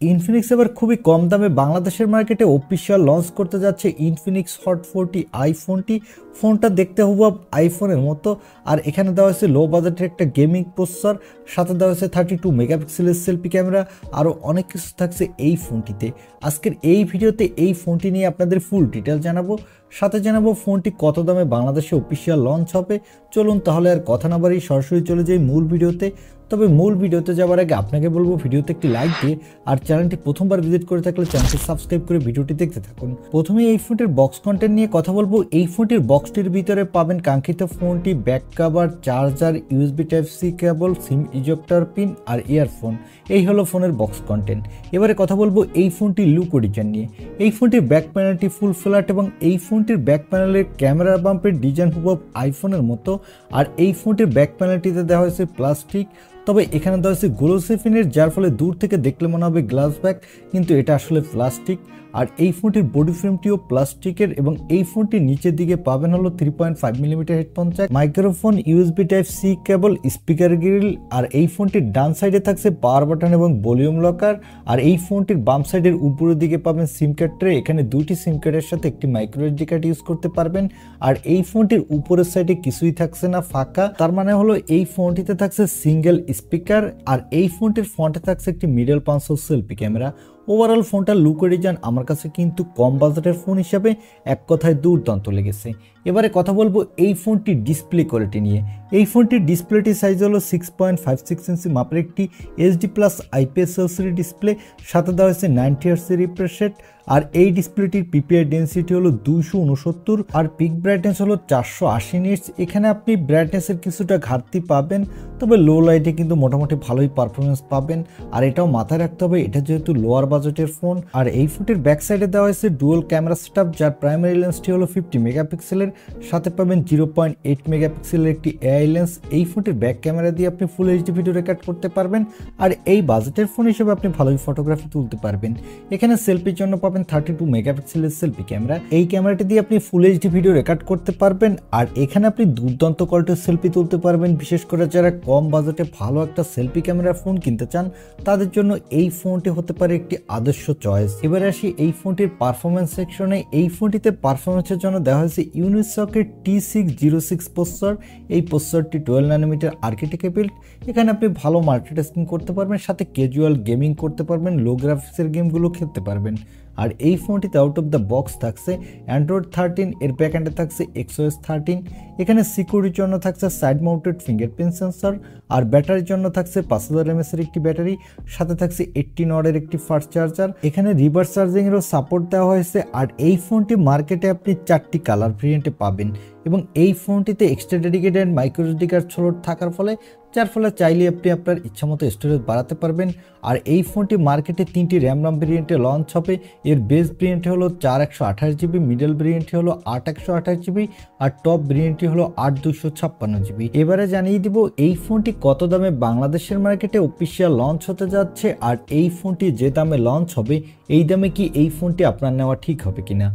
Infinix এবার খুবই কম দামে বাংলাদেশের মার্কেটে অফিশিয়াল লঞ্চ করতে যাচ্ছে ইনফিনিক্স হট 40i ফোনটি। ফোনটা দেখতে হুবহু আইফোনের মতো, আর এখানে দেওয়া হয়েছে লো বাজেটের একটা গেমিং প্রসেসর, সাথে দেওয়া হয়েছে 32 মেগাপিক্সেলের সেলফি ক্যামেরা, আরও অনেক কিছু থাকছে এই ফোনটিতে। আজকের এই ভিডিওতে এই ফোনটি নিয়ে আপনাদের ফুল ডিটেল জানাবো, সাথে জানাবো ফোনটি কত দামে বাংলাদেশে অফিশিয়াল লঞ্চ হবে। চলুন তাহলে আর কথা না বাড়িয়ে সরাসরি চলে যাই মূল ভিডিওতে। তবে মূল ভিডিওতে যাওয়ার আগে আপনাকে বলবো ভিডিওতে একটি লাইক দিয়ে, আর চ্যানেলটি প্রথমবার ভিজিট করে থাকলে চ্যানেলটি সাবস্ক্রাইব করে ভিডিওটি দেখতে থাকুন। প্রথমে এই ফোনটির বক্স কন্টেন্ট নিয়ে কথা বলবো। এই ফোনটির বক্সটির ভিতরে পাবেন কাঙ্ক্ষিত ফোনটি, back cover, charger, USB type C cable, SIM ejector pin আর ইয়ারফোন। এই হলো ফোনের বক্স কন্টেন্ট। এবারে কথা বলবো এই ফোনটির লুক ও ডিজাইন নিয়ে। এই ফোনটির ব্যাক প্যানেলটি ফুল ফ্ল্যাট এবং এই ফোনটির ব্যাক প্যানেলের ক্যামেরা বাম্পের ডিজাইন হুবহু আইফোনের মতো, আর এই ফোনটির ব্যাক প্যানেলটিতে দেওয়া হয়েছে প্লাস্টিক, তবে এখানে দেওয়া হয়েছে গ্লোসি ফিনিশ, যার ফলে দূর থেকে দেখলে মনে হবে গ্লাস ব্যাক, কিন্তু এটা আসলে প্লাস্টিক। আর এই ফোনটির বডি ফ্রেমটিও প্লাস্টিকের এবং এই ফোনটির নিচের দিকে পাবেন হলো 3.5 millimetre headphone jack, microphone, USB type C cable, speaker grill. আর এই ফোনটির ডান সাইডে থাকছে পাওয়ার বাটন এবং ভলিউম লকার, আর এই ফোনটির বাম সাইডের উপরের দিকে পাবেন সিম কার্ড ট্রে। এখানে দুইটি সিম কার্ডের সাথে একটি মাইক্রো এসডি কার্ড ইউজ করতে পারবেন। আর এই ফোনটির উপরের সাইডে কিছুই থাকছে না, ফাঁকা, তার মানে হলো এই ফোনটিতে থাকছে সিঙ্গেল স্পিকার। আর এই ফোনটির ফ্রন্টে থাকছে একটি মিডল পাঞ্চল সেলফি ক্যামেরা। ওভারঅল ফোনটার লুক ও ডিজাইন আমার কাছে কিন্তু কম বাজেটের ফোন হিসাবে এক কথায় দুর্দান্ত লেগেছে। এবারে কথা বলবো এই ফোনটির ডিসপ্লে কোয়ালিটি নিয়ে। এই ফোনটির ডিসপ্লেটি সাইজ হলো 6.56 ইঞ্চি মাপের একটি HD plus IPS LCD display, সাথে দেওয়া হয়েছে 90 হার্টজের রিফ্রেশ রেট। আর এই ডিসপ্লেটির পিপিআই ডেন্সিটি হলো 269 আর পিক ব্রাইটনেস হলো 480 নিটস। এখানে আপনি ব্রাইটনেসের কিছুটা ঘাটতি পাবেন, তবে লো লাইটে কিন্তু মোটামুটি ভালোই পারফরমেন্স পাবেন। আর এটাও মাথায় রাখতে হবে, এটা যেহেতু লোয়ার বাজেটের ফোন। আর এই ফোনটির ব্যাক সাইডে দেওয়া হয়েছে ডুয়াল ক্যামেরা সেটআপ, যার প্রাইমারি লেন্সটি হলো 50 মেগাপিক্সেলের, সাথে পাবেন 0.8 মেগাপিক্সেলের একটি এআই লেন্স। এই ফোনটির ব্যাক ক্যামেরা দিয়ে আপনি ফুল এইচডি ভিডিও রেকর্ড করতে পারবেন, আর এই বাজেটের ফোন হিসেবে আপনি ভালোই ফটোগ্রাফি তুলতে পারবেন। এখানে সেলফির জন্য পাবেন 32 মেগাপিক্সেলের সেলফি ক্যামেরা। এই ক্যামেরাটি দিয়ে আপনি ফুল এইচডি ভিডিও রেকর্ড করতে পারবেন, আর এখানে আপনি দুর্দান্ত কোয়ালিটির সেলফি তুলতে পারবেন। বিশেষ করে যারা কম বাজেটে ভালো একটা সেলফি ক্যামেরা ফোন কিনতে চান, তাদের জন্য এই ফোনটি হতে পারে একটি আদর্শ চয়েস। এবারে আসি এই ফোনটির পারফরমেন্স সেকশনে। এই ফোনটিতে পারফরমেন্সের জন্য দেওয়া হয়েছে ইউনিসকের T606 প্রসেসর। এই প্রসেসরটি 12 ন্যানোমিটার আর্কিটেকচার বিল্ড। এখানে আপনি ভালো মাল্টিটাস্কিং করতে পারবেন, সাথে ক্যাজুয়াল গেমিং করতে পারবেন, লো গ্রাফিক্সের গেমগুলো খেলতে পারবেন। আর এই ফোনটিতে আউট অফ দ্য বক্স থাকছে অ্যান্ড্রয়েড 13, এর ব্যাকএন্ডে থাকছে XOS 13। এখানে সিকিউরিটির জন্য থাকছে সাইড মাউন্টেড ফিঙ্গারপ্রিন্ট সেন্সর, আর ব্যাটারির জন্য থাকছে 5000 mAh এর একটি ব্যাটারি, সাথে থাকছে 18 ওয়াটের একটি ফাস্ট চার্জার। এখানে রিভার্স চার্জিং এরও সাপোর্ট দেওয়া হয়েছে। আর এই ফোনটি মার্কেটে আপনি 4টি কালার ভেরিয়েন্টে পাবেন, এবং এই ফোনটিতে extra dedicated micro SD card slot থাকার ফলে, যার ফলে চাইলে আপনি আপনার ইচ্ছামতো স্টোরেজ বাড়াতে পারবেন। আর এই ফোনটি মার্কেটে 3টি র্যাম ভেরিয়েন্টে লঞ্চ হবে। এর বেস ভেরিয়েন্টে হলো 4128GB, মিডল ভেরিয়েন্টে হলো 8128GB, আর টপ ভেরিয়েন্টটি হলো 8256GB। এবারে জানিয়ে দিব এই ফোনটি কত দামে বাংলাদেশের মার্কেটে অফিশিয়াল লঞ্চ হতে যাচ্ছে, আর এই ফোনটি যে দামে লঞ্চ হবে এই দামে কি এই ফোনটি আপনার নেওয়া ঠিক হবে কিনা।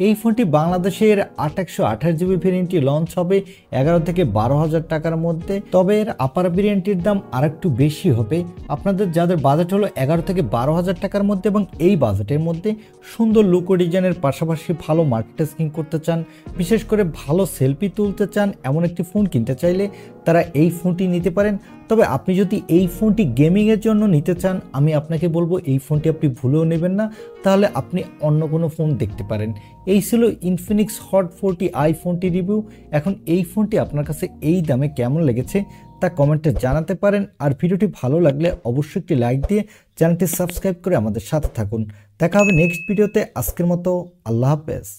এই ফোনটি বাংলাদেশের 8128GB ভেরিয়েন্টটি লঞ্চ হবে 11 থেকে 12,000 টাকার মধ্যে, তবে এর আপার ভেরিয়েন্টটির দাম আরেকটু বেশি হবে। আপনাদের যাদের বাজেট হলো 11 থেকে 12,000 টাকার মধ্যে এবং এই বাজেটের মধ্যে সুন্দর লুক ও ডিজাইনের পাশাপাশি ভালো মাল্টিটাস্কিং করতে চান, বিশেষ করে ভালো সেলফি তুলতে চান, এমন একটি ফোন কিনতে চাইলে তারা এই ফোনটি নিতে পারেন। তবে আপনি যদি এই ফোনটি গেমিংয়ের জন্য নিতে চান, আমি আপনাকে বলবো এই ফোনটি আপনি ভুলেও নেবেন না, তাহলে আপনি অন্য কোনো ফোন দেখতে পারেন। এই ছিল ইনফিনিক্স হট 40i ফোনটি রিভিউ। এখন এই ফোনটি আপনার কাছে এই দামে কেমন লেগেছে তা কমেন্টে জানাতে পারেন, আর ভিডিওটি ভালো লাগলে অবশ্যই একটি লাইক দিয়ে চ্যানেলটি সাবস্ক্রাইব করে আমাদের সাথে থাকুন। দেখা হবে নেক্সট ভিডিওতে। আজকের মতো আল্লাহ হাফেজ।